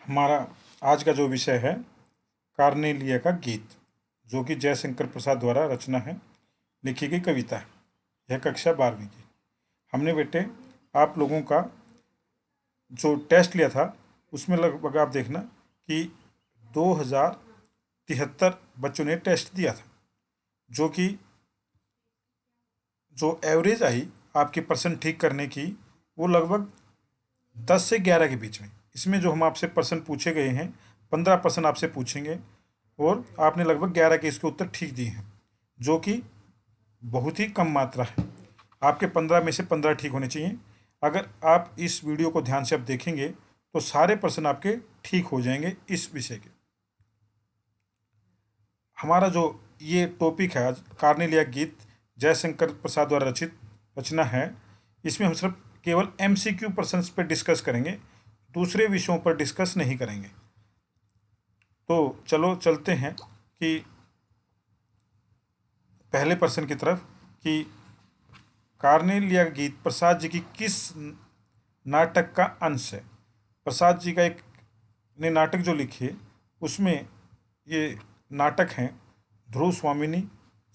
हमारा आज का जो विषय है कार्नेलिया का गीत, जो कि जयशंकर प्रसाद द्वारा रचना है, लिखी गई कविता है। यह कक्षा 12वीं की। हमने बेटे आप लोगों का जो टेस्ट लिया था उसमें लगभग आप देखना कि 2073 बच्चों ने टेस्ट दिया था, जो कि जो एवरेज आई आपके परसेंट ठीक करने की वो लगभग 10 से 11 के बीच में। इसमें जो हम आपसे परसेंट पूछे गए हैं 15% आपसे पूछेंगे और आपने लगभग 11 के इसके उत्तर ठीक दिए हैं, जो कि बहुत ही कम मात्रा है। आपके 15 में से 15 ठीक होने चाहिए। अगर आप इस वीडियो को ध्यान से अब देखेंगे तो सारे प्रश्न आपके ठीक हो जाएंगे इस विषय के। हमारा जो ये टॉपिक है आज, कार्नेलिया गीत जयशंकर प्रसाद द्वारा रचित रचना है, इसमें हम सिर्फ केवल MCQ प्रश्न पर डिस्कस करेंगे, दूसरे विषयों पर डिस्कस नहीं करेंगे। तो चलो चलते हैं कि पहले प्रश्न की तरफ कि कार्नेलिया गीत प्रसाद जी की किस नाटक का अंश है। प्रसाद जी का एक ने नाटक जो लिखे उसमें ये नाटक हैं ध्रुव स्वामिनी,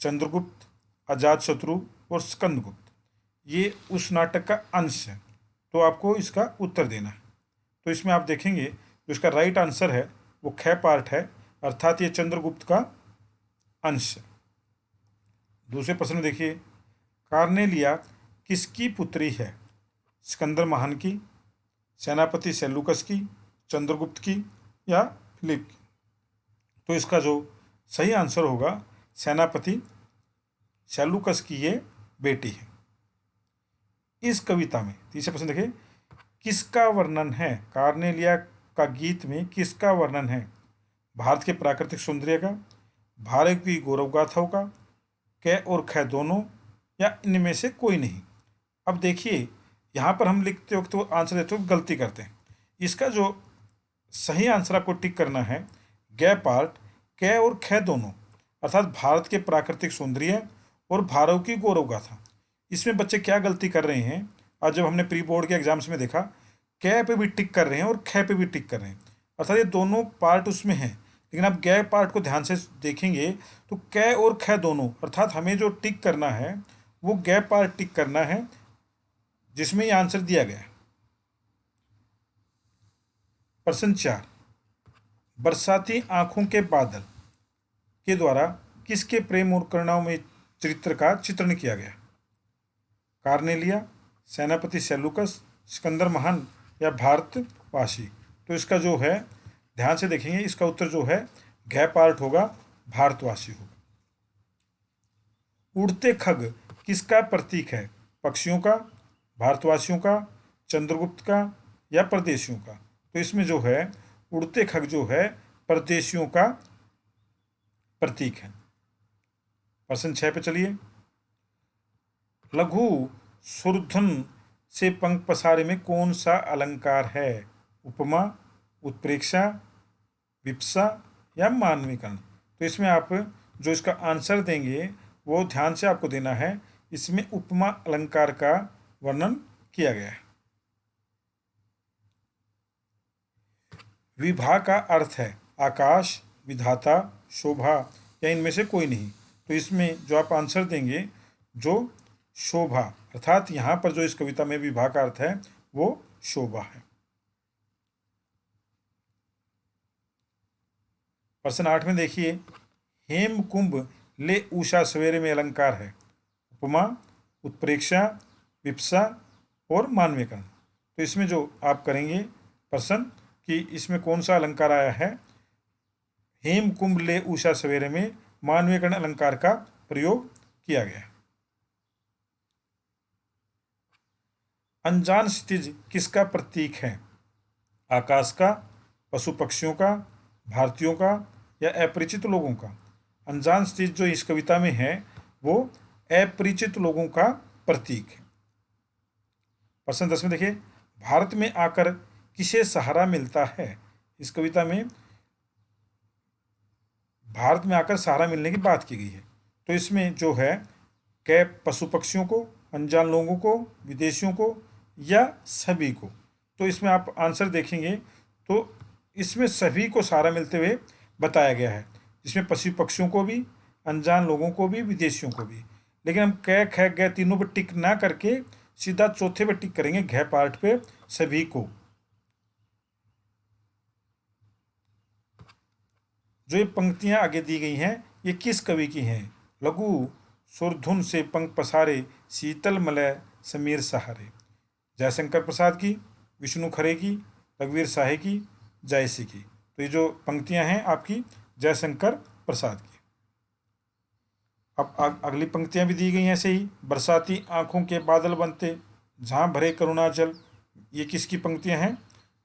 चंद्रगुप्त, अजातशत्रु और स्कंदगुप्त। ये उस नाटक का अंश है, तो आपको इसका उत्तर देना है। तो इसमें आप देखेंगे जो इसका राइट आंसर है वो ख पार्ट है, अर्थात ये चंद्रगुप्त का अंश है। दूसरे प्रश्न में देखिए, कार्नेलिया किसकी पुत्री है? सिकंदर महान की, सेनापति सेलूकस की, चंद्रगुप्त की या फिलिप की? तो इसका जो सही आंसर होगा सेनापति सेलूकस की ये बेटी है। इस कविता में तीसरा प्रश्न देखिए, किसका वर्णन है? कार्नेलिया का गीत में किसका वर्णन है? भारत के प्राकृतिक सौंदर्य का, भारत की गौरव गाथाओं का, क और ख दोनों, या इनमें से कोई नहीं? अब देखिए यहाँ पर हम लिखते वक्त तो आंसर देते वक्त गलती करते हैं। इसका जो सही आंसर आपको टिक करना है ग पार्ट क और ख दोनों, अर्थात भारत के प्राकृतिक सौंदर्य और भारत की गौरव गाथा। इसमें बच्चे क्या गलती कर रहे हैं, आज जब हमने प्री बोर्ड के एग्जाम्स में देखा, क पे भी टिक कर रहे हैं और ख पे भी टिक कर रहे हैं, अर्थात ये दोनों पार्ट उसमें हैं। लेकिन आप ग पार्ट को ध्यान से देखेंगे तो क और ख दोनों, अर्थात हमें जो टिक करना है वो ग पार्ट टिक करना है जिसमें ये आंसर दिया गया है। प्रश्न 4, बरसाती आंखों के बादल के द्वारा किसके प्रेम और करुणाओं में चरित्र का चित्रण किया गया? कार्नेलिया, सेनापति सेलूकस, सिकंदर महान या भारतवासी? तो इसका जो है ध्यान से देखेंगे, इसका उत्तर जो है घ पार्ट होगा, भारतवासी होगा। उड़ते खग किसका प्रतीक है? पक्षियों का, भारतवासियों का, चंद्रगुप्त का या परदेशियों का? तो इसमें जो है उड़ते खग जो है परदेशियों का प्रतीक है। प्रश्न 6 पे चलिए, लघु सुरधन से पंख पसारे में कौन सा अलंकार है? उपमा, उत्प्रेक्षा, विप्सा या मानवीकरण? तो इसमें आप जो इसका आंसर देंगे वो ध्यान से आपको देना है। इसमें उपमा अलंकार का वर्णन किया गया है। विभा का अर्थ है आकाश, विधाता, शोभा या इनमें से कोई नहीं? तो इसमें जो आप आंसर देंगे जो शोभा, अर्थात यहाँ पर जो इस कविता में विभा का अर्थ है वो शोभा है। प्रश्न 8 में देखिए, हेम कुंभ ले उषा सवेरे में अलंकार है? उपमा, उत्प्रेक्षा, विप्सा और मानवीकरण? तो इसमें जो आप करेंगे प्रश्न कि इसमें कौन सा अलंकार आया है? हेम कुंभ ले उषा सवेरे में मानवीकरण अलंकार का प्रयोग किया गया। अनजान क्षितिज किसका प्रतीक है? आकाश का, पशु पक्षियों का, भारतीयों का या अपरिचित लोगों का? अनजान क्षितिज जो इस कविता में है वो अपरिचित लोगों का प्रतीक है। प्रश्न 10 में देखिए, भारत में आकर किसे सहारा मिलता है? इस कविता में भारत में आकर सहारा मिलने की बात की गई है। तो इसमें जो है कै पशु पक्षियों को, अनजान लोगों को, विदेशियों को या सभी को? तो इसमें आप आंसर देखेंगे तो इसमें सभी को सहारा मिलते हुए बताया गया है, जिसमें पशु पक्षियों को भी, अनजान लोगों को भी, विदेशियों को भी। लेकिन हम क ख ग तीनों पर टिक ना करके सीधा चौथे पर टिक करेंगे, घ पार्ट पे, सभी को। जो ये पंक्तियां आगे दी गई हैं ये किस कवि की हैं? लघु सुरधुन से पंख पसारे, शीतल मलय समीर सहारे। जयशंकर प्रसाद की, विष्णु खरे की, रघुवीर साहे की, जयसी की। तो ये जो पंक्तियां हैं आपकी जयशंकर प्रसाद की। अब अगली पंक्तियां भी दी गई हैं ऐसे ही। बरसाती आंखों के बादल बनते, जहाँ भरे करुणा जल। ये किसकी पंक्तियां हैं?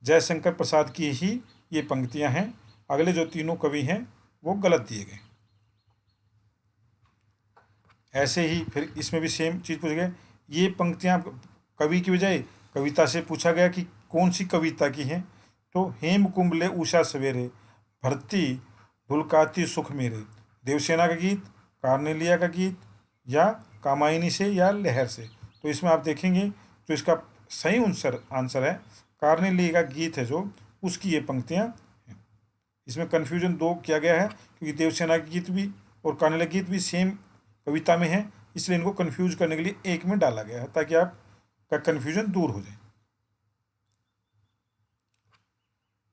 जयशंकर प्रसाद की ही ये पंक्तियां हैं। अगले जो तीनों कवि हैं वो गलत दिए गए। ऐसे ही फिर इसमें भी सेम चीज़ पूछ गए। ये पंक्तियां कवि की बजाय कविता से पूछा गया कि कौन सी कविता की हैं। तो हेम कुंभले उषा सवेरे, भरती ढुलकाती सुख मेरे। देवसेना का गीत, कार्नेलिया का गीत, या कामायनी से, या लहर से। तो इसमें आप देखेंगे तो इसका सही आंसर है कार्नेलिया का गीत है जो, उसकी ये पंक्तियाँ हैं। इसमें कन्फ्यूजन दो किया गया है क्योंकि देवसेना के गीत भी और कार्नेलिया गीत भी सेम कविता में है, इसलिए इनको कन्फ्यूज करने के लिए एक में डाला गया है ताकि आपका कन्फ्यूजन दूर हो जाए।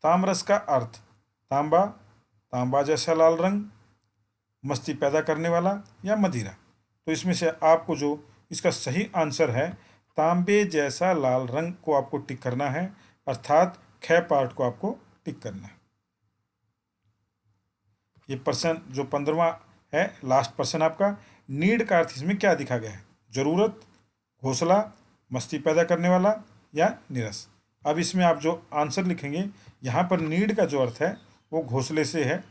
तामरस का अर्थ, तांबा, तांबा जैसा लाल रंग, मस्ती पैदा करने वाला, या मदिरा। तो इसमें से आपको जो इसका सही आंसर है तांबे जैसा लाल रंग को आपको टिक करना है, अर्थात ख पार्ट को आपको टिक करना है। ये पर्सन जो 15वां है, लास्ट पर्सन आपका, नीड का अर्थ इसमें क्या दिखा गया है? जरूरत, घोंसला, मस्ती पैदा करने वाला, या निरस। अब इसमें आप जो आंसर लिखेंगे यहाँ पर नीड का जो अर्थ है वो घोंसले से है,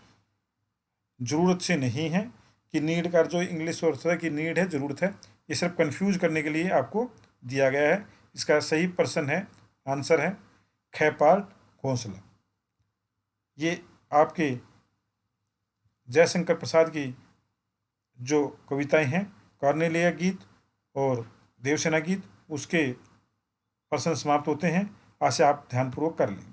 जरूरत से नहीं है। कि नीड का जो इंग्लिश अर्थ है कि नीड है, जरूरत है। ये सिर्फ कंफ्यूज करने के लिए आपको दिया गया है। इसका सही पर्सन है, आंसर है ख पार्ट घोंसला। ये आपके जयशंकर प्रसाद की जो कविताएं हैं, कार्नेलिया गीत और देवसेना गीत, उसके पर्सन समाप्त होते हैं। आज से आप ध्यानपूर्वक कर लें।